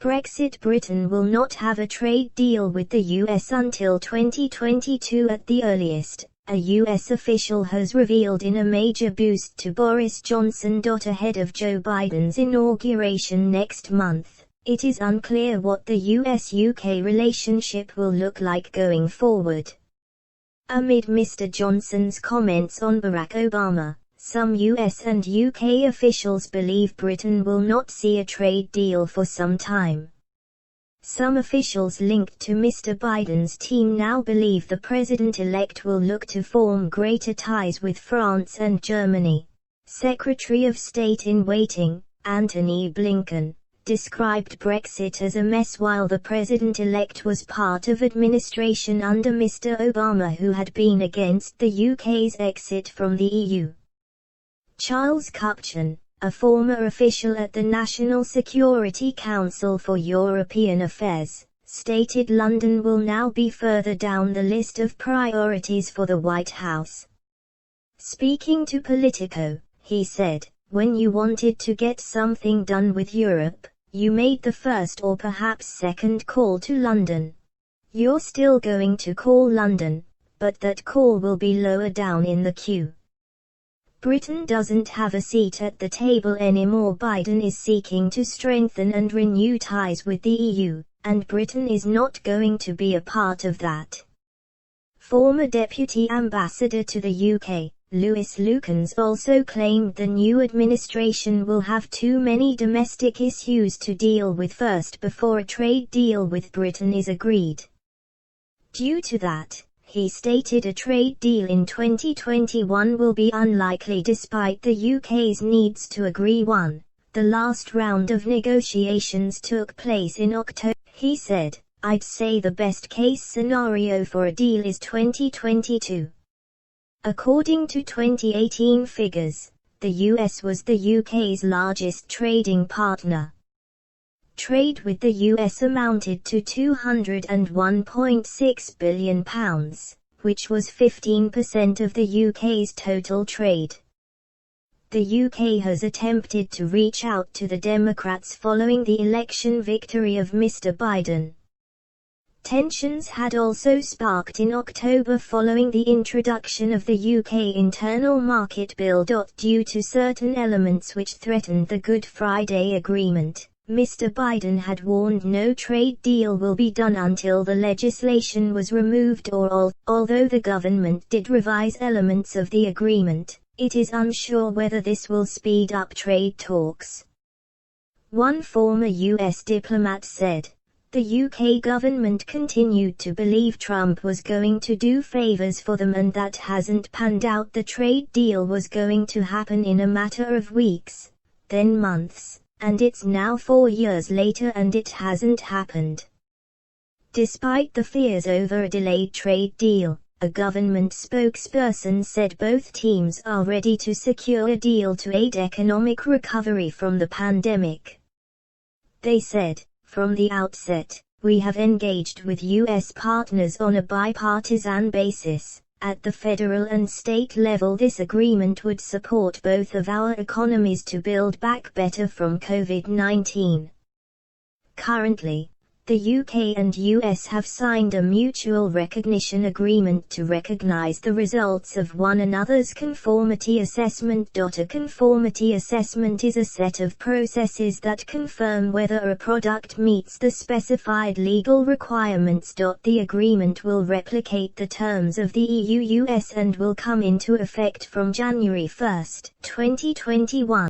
Brexit. Britain will not have a trade deal with the US until 2022 at the earliest, a US official has revealed in a major boost to Boris Johnson. Ahead of Joe Biden's inauguration next month, it is unclear what the US-UK relationship will look like going forward. Amid Mr. Johnson's comments on Barack Obama, some US and UK officials believe Britain will not see a trade deal for some time. Some officials linked to Mr. Biden's team now believe the president-elect will look to form greater ties with France and Germany. Secretary of State in waiting, Antony Blinken, described Brexit as a mess while the president-elect was part of administration under Mr. Obama, who had been against the UK's exit from the EU. Charles Kupchan, a former official at the National Security Council for European Affairs, stated London will now be further down the list of priorities for the White House. Speaking to Politico, he said, "When you wanted to get something done with Europe, you made the first or perhaps second call to London. You're still going to call London, but that call will be lower down in the queue." Britain doesn't have a seat at the table anymore. Biden is seeking to strengthen and renew ties with the EU, and Britain is not going to be a part of that. Former Deputy Ambassador to the UK, Lewis Lukens, also claimed the new administration will have too many domestic issues to deal with first before a trade deal with Britain is agreed. Due to that, he stated, a trade deal in 2021 will be unlikely despite the UK's needs to agree one. The last round of negotiations took place in October. He said, "I'd say the best case scenario for a deal is 2022. According to 2018 figures, the US was the UK's largest trading partner. Trade with the US amounted to £201.6 billion, which was 15% of the UK's total trade. The UK has attempted to reach out to the Democrats following the election victory of Mr. Biden. Tensions had also sparked in October following the introduction of the UK Internal Market Bill. Due to certain elements which threatened the Good Friday Agreement, Mr. Biden had warned no trade deal will be done until the legislation was removed or although the government did revise elements of the agreement, it is unsure whether this will speed up trade talks. One former US diplomat said, "The UK government continued to believe Trump was going to do favors for them, and that hasn't panned out. The trade deal was going to happen in a matter of weeks, then months. And it's now 4 years later and it hasn't happened." Despite the fears over a delayed trade deal, a government spokesperson said both teams are ready to secure a deal to aid economic recovery from the pandemic. They said, "From the outset, we have engaged with US partners on a bipartisan basis. At the federal and state level, this agreement would support both of our economies to build back better from COVID-19. Currently, the UK and US have signed a mutual recognition agreement to recognize the results of one another's conformity assessment. A conformity assessment is a set of processes that confirm whether a product meets the specified legal requirements. The agreement will replicate the terms of the EU-US and will come into effect from January 1, 2021.